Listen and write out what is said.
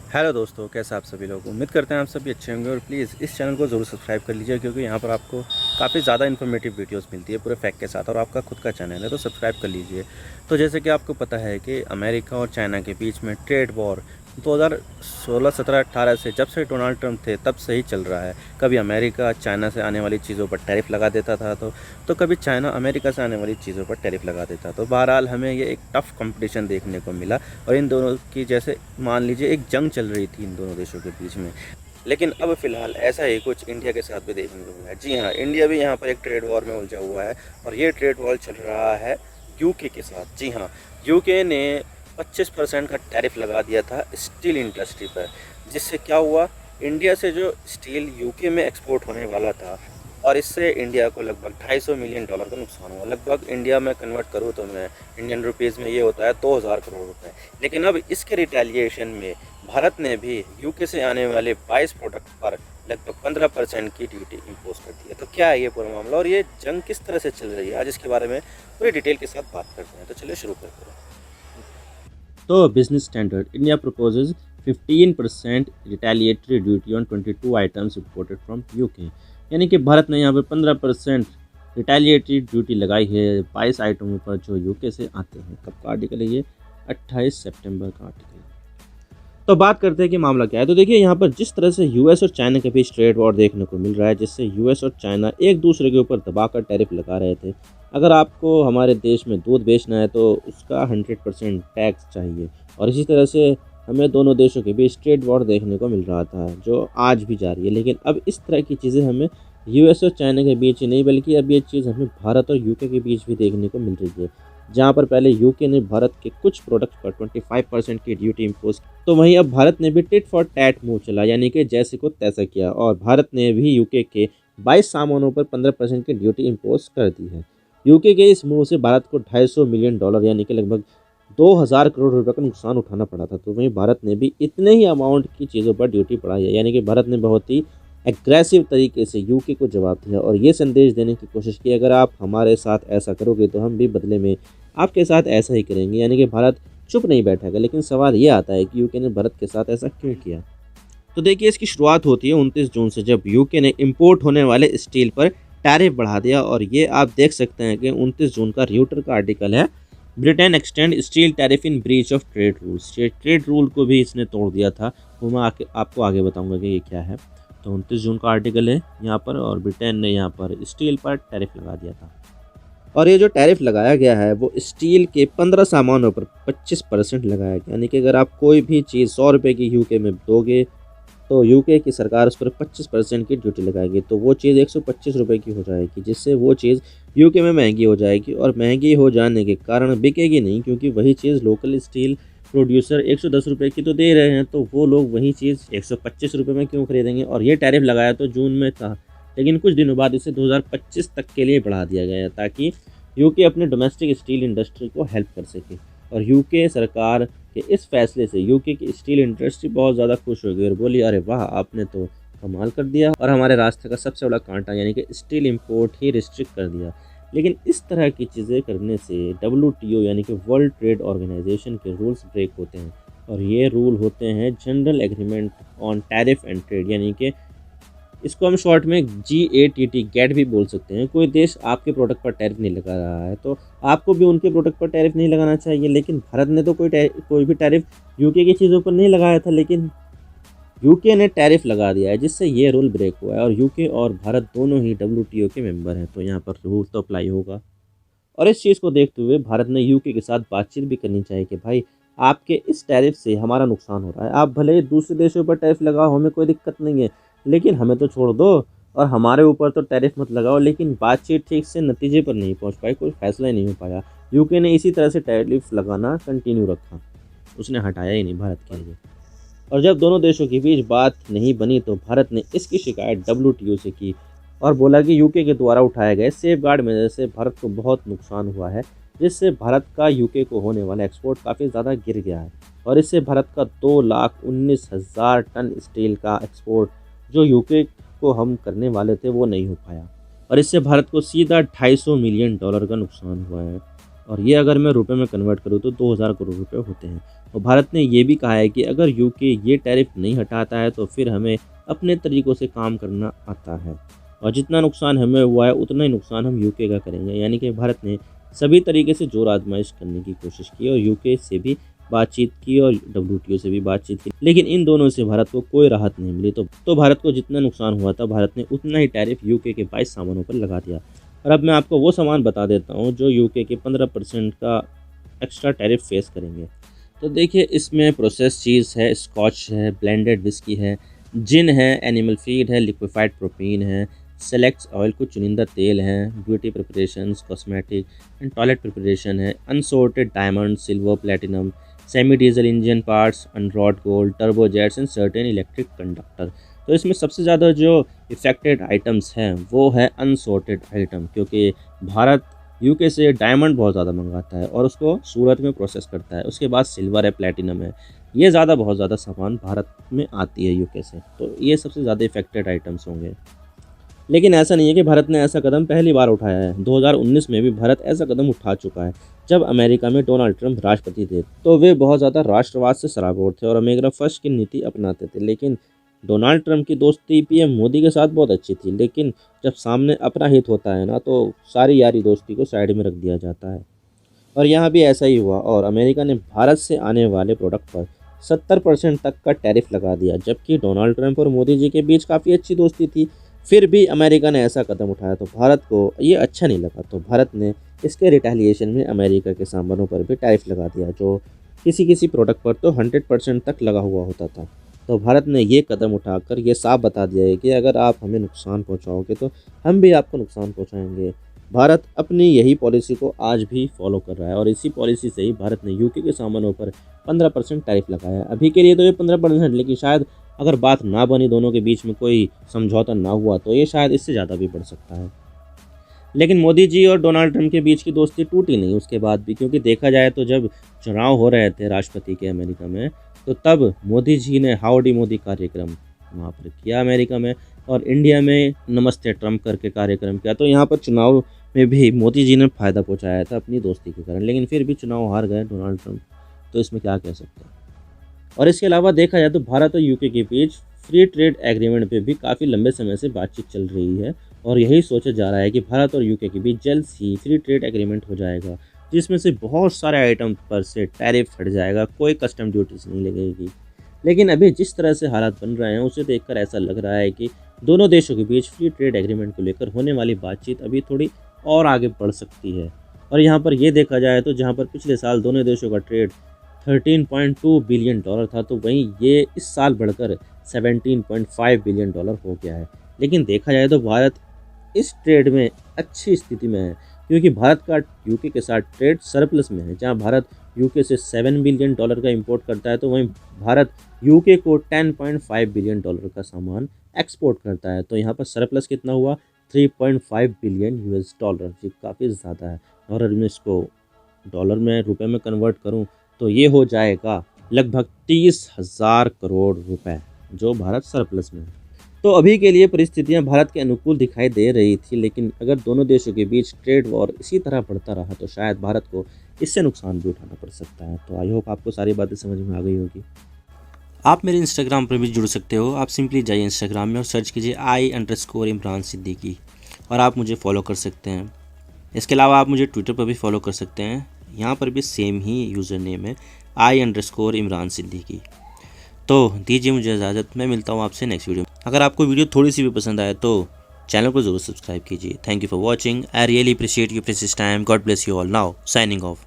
Hello दोस्तों, कैसे आप सभी लोग। उम्मीद करते हैं आप सभी अच्छे होंगे और प्लीज़ इस चैनल को ज़रूर सब्सक्राइब कर लीजिए, क्योंकि यहाँ पर आपको काफ़ी ज़्यादा इन्फॉर्मेटिव वीडियोस मिलती है पूरे फैक्ट के साथ। और आपका खुद का चैनल है तो सब्सक्राइब कर लीजिए। तो जैसे कि आपको पता है कि अमेरिका और चाइना के बीच में ट्रेड वॉर 2016, 17, 18 से, जब से डोनाल्ड ट्रंप थे तब से ही चल रहा है। कभी अमेरिका चाइना से आने वाली चीज़ों पर टैरिफ लगा देता था तो कभी चाइना अमेरिका से आने वाली चीज़ों पर टैरिफ लगा देता। तो बहरहाल हमें ये एक टफ़ कंपटीशन देखने को मिला और इन दोनों की, जैसे मान लीजिए, एक जंग चल रही थी इन दोनों देशों के बीच में। लेकिन अब फ़िलहाल ऐसा ही कुछ इंडिया के साथ भी देखने को मिला है। जी हाँ, इंडिया भी यहाँ पर एक ट्रेड वॉर में उलझा हुआ है और ये ट्रेड वॉर चल रहा है यूके के साथ। जी हाँ, यूके ने 25% का टैरिफ लगा दिया था स्टील इंडस्ट्री पर, जिससे क्या हुआ, इंडिया से जो स्टील यूके में एक्सपोर्ट होने वाला था, और इससे इंडिया को लगभग $250 मिलियन का नुकसान हुआ। लगभग इंडिया में कन्वर्ट करूँ तो मैं इंडियन रुपीज़ में ये होता है 2000 करोड़ रुपए। लेकिन अब इसके रिटेलिएशन में भारत ने भी यूके से आने वाले 22 प्रोडक्ट पर लगभग 15% की ड्यूटी इम्पोज कर दी है। तो क्या है ये पूरा मामला और ये जंग किस तरह से चल रही है, आज इसके बारे में पूरी डिटेल के साथ बात करते हैं। तो चलिए शुरू करते हैं। तो business standard India proposes 15% retaliatory duty on 22 items imported from UK. यानी कि भारत ने यहाँ पे 15% रिटेलिएटरी ड्यूटी लगाई है 22 आइटमों पर जो यूके से आते हैं। कब का आर्टिकल है ये? 28 सितंबर का आर्टिकल है। तो बात करते हैं कि मामला क्या है। तो देखिए, यहाँ पर जिस तरह से यूएस और चाइना के बीच ट्रेड वॉर देखने को मिल रहा है, जिससे यूएस और चाइना एक दूसरे के ऊपर दबाकर टैरिफ लगा रहे थे। अगर आपको हमारे देश में दूध बेचना है तो उसका 100% टैक्स चाहिए, और इसी तरह से हमें दोनों देशों के बीच ट्रेड वॉर देखने को मिल रहा था, जो आज भी जारी है। लेकिन अब इस तरह की चीज़ें हमें यूएस और चाइना के बीच ही नहीं, बल्कि अब ये चीज़ हमें भारत और यूके के बीच भी देखने को मिल रही है। जहाँ पर पहले यूके ने भारत के कुछ प्रोडक्ट पर 25% की ड्यूटी इम्पोज, तो वहीं अब भारत ने भी टिट फॉर टैट मूव चला, यानी कि जैसे को तैसा किया, और भारत ने भी यूके के 22 सामानों पर 15% की ड्यूटी इम्पोज कर दी है। यूके के इस मूव से भारत को $250 मिलियन यानी कि लगभग 2000 करोड़ रुपए का नुकसान उठाना पड़ा था। तो वहीं भारत ने भी इतने ही अमाउंट की चीज़ों पर ड्यूटी बढ़ाई है, यानी कि भारत ने बहुत ही एग्रेसिव तरीके से यूके को जवाब दिया और ये संदेश देने की कोशिश की, अगर आप हमारे साथ ऐसा करोगे तो हम भी बदले में आपके साथ ऐसा ही करेंगे। यानी कि भारत चुप नहीं बैठेगा। लेकिन सवाल ये आता है कि यूके ने भारत के साथ ऐसा क्यों किया। तो देखिए, इसकी शुरुआत होती है 29 जून से, जब यूके ने इंपोर्ट होने वाले स्टील पर टैरिफ बढ़ा दिया। और ये आप देख सकते हैं कि 29 जून का र्यूटर का आर्टिकल है, Britain extend steel tariff in breach of trade rules. Trade rule को भी इसने तोड़ दिया था, वो मैं आपको आगे बताऊंगा कि ये क्या है। तो 29 जून का आर्टिकल है यहाँ पर, और ब्रिटेन ने यहाँ पर स्टील पर टैरिफ लगा दिया था। और ये जो टैरिफ लगाया गया है वो स्टील के 15 सामानों पर 25% लगाया गया। यानी कि अगर आप कोई भी चीज़ 100 रुपये की यूके में दोगे तो यूके की सरकार उस पर 25% की ड्यूटी लगाएगी, तो वो चीज़ 125 रुपये की हो जाएगी, जिससे वो चीज़ यूके में महंगी हो जाएगी। और महंगी हो जाने के कारण बिकेगी नहीं, क्योंकि वही चीज़ लोकल स्टील प्रोड्यूसर 110 रुपये की तो दे रहे हैं, तो वो लोग वही चीज़ 125 रुपये में क्यों खरीदेंगे। और ये टैरिफ लगाया तो जून में था, लेकिन कुछ दिनों बाद इसे 2025 तक के लिए बढ़ा दिया गया, ताकि यूके अपने डोमेस्टिक स्टील इंडस्ट्री को हेल्प कर सके। और यूके सरकार के इस फैसले से यूके की स्टील इंडस्ट्री बहुत ज़्यादा खुश हो गई और बोली, अरे वाह, आपने तो कमाल कर दिया और हमारे रास्ते का सबसे बड़ा कांटा यानी कि स्टील इंपोर्ट ही रिस्ट्रिक्ट कर दिया। लेकिन इस तरह की चीज़ें करने से WTO यानी कि वर्ल्ड ट्रेड ऑर्गेनाइजेशन के रूल्स ब्रेक होते हैं, और ये रूल होते हैं general agreement on tariff and trade, यानी कि इसको हम शॉर्ट में GATT गैट भी बोल सकते हैं। कोई देश आपके प्रोडक्ट पर टैरिफ नहीं लगा रहा है तो आपको भी उनके प्रोडक्ट पर टैरिफ नहीं लगाना चाहिए। लेकिन भारत ने तो कोई भी टैरिफ यूके की चीज़ों पर नहीं लगाया था, लेकिन यूके ने टैरिफ लगा दिया है, जिससे ये रूल ब्रेक हुआ है। और यूके और भारत दोनों ही WTO के मेंबर हैं, तो यहाँ पर रूल तो अप्लाई होगा। और इस चीज़ को देखते हुए भारत ने यूके के साथ बातचीत भी करनी चाहिए कि भाई, आपके इस टैरिफ से हमारा नुकसान हो रहा है, आप भले ही दूसरे देशों पर टैरिफ लगाओ, हमें कोई दिक्कत नहीं है, लेकिन हमें तो छोड़ दो और हमारे ऊपर तो टैरिफ मत लगाओ। लेकिन बातचीत ठीक से नतीजे पर नहीं पहुंच पाई, कोई फैसला ही नहीं हो पाया। यूके ने इसी तरह से टैरिफ लगाना कंटिन्यू रखा, उसने हटाया ही नहीं भारत के लिए। और जब दोनों देशों के बीच बात नहीं बनी तो भारत ने इसकी शिकायत WTO से की और बोला कि यूके के द्वारा उठाए गए सेफ गार्ड मेजर से भारत को बहुत नुकसान हुआ है, जिससे भारत का यूके को होने वाला एक्सपोर्ट काफ़ी ज़्यादा गिर गया है। और इससे भारत का 2,19,000 टन स्टील का एक्सपोर्ट जो यूके को हम करने वाले थे वो नहीं हो पाया, और इससे भारत को सीधा $250 मिलियन का नुकसान हुआ है। और ये अगर मैं रुपए में कन्वर्ट करूँ तो 2000 करोड़ रुपए होते हैं। और भारत ने ये भी कहा है कि अगर यूके ये टैरिफ नहीं हटाता है तो फिर हमें अपने तरीक़ों से काम करना आता है, और जितना नुकसान हमें हुआ है उतना ही नुकसान हम यूके का करेंगे। यानी कि भारत ने सभी तरीके से जोर आजमाइश करने की कोशिश की और यूके से भी बातचीत की और WTO से भी बातचीत की, लेकिन इन दोनों से भारत को कोई राहत नहीं मिली। तो भारत को जितना नुकसान हुआ था, भारत ने उतना ही टैरिफ यूके के 22 सामानों पर लगा दिया। और अब मैं आपको वो सामान बता देता हूँ जो यूके के 15% का एक्स्ट्रा टैरिफ फेस करेंगे। तो देखिए, इसमें प्रोसेस चीज़ है, स्कॉच है, ब्लेंडेड विस्की है, जिन है, एनिमल फीड है, लिक्विफाइड प्रोटीन है, सेलेक्ट्स ऑयल, कुछ चुनिंदा तेल हैं, beauty preparations, cosmetic and toilet preparation है, unsorted diamond, silver, platinum, semi diesel engine parts, unwrought gold, turbojets and certain electric conductor. तो इसमें सबसे ज़्यादा जो इफेक्टेड आइटम्स हैं वो है अनसॉर्टेड आइटम, क्योंकि भारत यूके से डायमंड बहुत ज़्यादा मंगाता है और उसको सूरत में प्रोसेस करता है। उसके बाद सिल्वर है, प्लेटिनम है, ये बहुत ज़्यादा सामान भारत में आती है यूके से। तो ये सबसे ज़्यादा इफेक्टेड आइटम्स होंगे। लेकिन ऐसा नहीं है कि भारत ने ऐसा कदम पहली बार उठाया है। 2019 में भी भारत ऐसा कदम उठा चुका है। जब अमेरिका में डोनाल्ड ट्रंप राष्ट्रपति थे तो वे बहुत ज़्यादा राष्ट्रवाद से सराबोर थे और अमेरिका फर्स्ट की नीति अपनाते थे। लेकिन डोनाल्ड ट्रंप की दोस्ती PM मोदी के साथ बहुत अच्छी थी, लेकिन जब सामने अपना हित होता है ना, तो सारी यारी दोस्ती को साइड में रख दिया जाता है। और यहाँ भी ऐसा ही हुआ और अमेरिका ने भारत से आने वाले प्रोडक्ट पर 70% तक का टैरिफ लगा दिया, जबकि डोनाल्ड ट्रंप और मोदी जी के बीच काफ़ी अच्छी दोस्ती थी। फिर भी अमेरिका ने ऐसा कदम उठाया तो भारत को ये अच्छा नहीं लगा। तो भारत ने इसके रिटेलिएशन में अमेरिका के सामानों पर भी टैरिफ लगा दिया, जो किसी प्रोडक्ट पर तो 100% तक लगा हुआ होता था। तो भारत ने ये कदम उठाकर ये साफ बता दिया है कि अगर आप हमें नुकसान पहुंचाओगे तो हम भी आपको नुकसान पहुंचाएंगे। भारत अपनी यही पॉलिसी को आज भी फॉलो कर रहा है और इसी पॉलिसी से ही भारत ने यूके के सामानों पर 15% टैरिफ लगाया है। अभी के लिए तो ये 15%, लेकिन शायद अगर बात ना बनी, दोनों के बीच में कोई समझौता ना हुआ, तो ये शायद इससे ज़्यादा भी बढ़ सकता है। लेकिन मोदी जी और डोनाल्ड ट्रंप के बीच की दोस्ती टूटी नहीं उसके बाद भी, क्योंकि देखा जाए तो जब चुनाव हो रहे थे राष्ट्रपति के अमेरिका में, तो तब मोदी जी ने हाउडी मोदी कार्यक्रम वहाँ पर किया अमेरिका में, और इंडिया में नमस्ते ट्रंप करके कार्यक्रम किया। तो यहाँ पर चुनाव में भी मोदी जी ने फ़ायदा पहुँचाया था अपनी दोस्ती के कारण, लेकिन फिर भी चुनाव हार गए डोनाल्ड ट्रंप। तो इसमें क्या कह सकते हैं। और इसके अलावा देखा जाए तो भारत और यूके के बीच फ्री ट्रेड एग्रीमेंट पे भी काफ़ी लंबे समय से बातचीत चल रही है, और यही सोचा जा रहा है कि भारत और यूके के बीच जल्द ही फ्री ट्रेड एग्रीमेंट हो जाएगा, जिसमें से बहुत सारे आइटम पर से टैरिफ हट जाएगा, कोई कस्टम ड्यूटीज नहीं लगेगी। लेकिन अभी जिस तरह से हालात बन रहे हैं उसे देखकर ऐसा लग रहा है कि दोनों देशों के बीच फ्री ट्रेड एग्रीमेंट को लेकर होने वाली बातचीत अभी थोड़ी और आगे बढ़ सकती है। और यहाँ पर ये देखा जाए तो जहाँ पर पिछले साल दोनों देशों का ट्रेड $13.2 बिलियन था, तो वहीं ये इस साल बढ़कर $17.5 बिलियन हो गया है। लेकिन देखा जाए तो भारत इस ट्रेड में अच्छी स्थिति में है, क्योंकि भारत का यूके के साथ ट्रेड सरप्लस में है। जहां भारत यूके से $7 बिलियन का इंपोर्ट करता है, तो वहीं भारत यूके को $10.5 बिलियन का सामान एक्सपोर्ट करता है। तो यहाँ पर सरप्लस कितना हुआ, $3.5 बिलियन जी, काफ़ी ज़्यादा है। और अगर मैं इसको डॉलर में रुपए में कन्वर्ट करूँ तो ये हो जाएगा लगभग 30,000 करोड़ रुपए, जो भारत सरप्लस में है। तो अभी के लिए परिस्थितियां भारत के अनुकूल दिखाई दे रही थी, लेकिन अगर दोनों देशों के बीच ट्रेड वॉर इसी तरह बढ़ता रहा तो शायद भारत को इससे नुकसान भी उठाना पड़ सकता है। तो आई होप आपको सारी बातें समझ में आ गई होगी। आप मेरे इंस्टाग्राम पर भी जुड़ सकते हो। आप सिंपली जाइए इंस्टाग्राम में और सर्च कीजिए I_इमरान सिद्दीकी, और आप मुझे फॉलो कर सकते हैं। इसके अलावा आप मुझे ट्विटर पर भी फॉलो कर सकते हैं, यहाँ पर भी सेम ही यूज़र नेम है I_इमरान सिद्दीकी। तो दीजिए मुझे इजाज़त, मैं मिलता हूँ आपसे नेक्स्ट वीडियो में। अगर आपको वीडियो थोड़ी सी भी पसंद आए तो चैनल को ज़रूर सब्सक्राइब कीजिए। Thank you for watching. I really appreciate your precious time. God bless you all. Now signing off.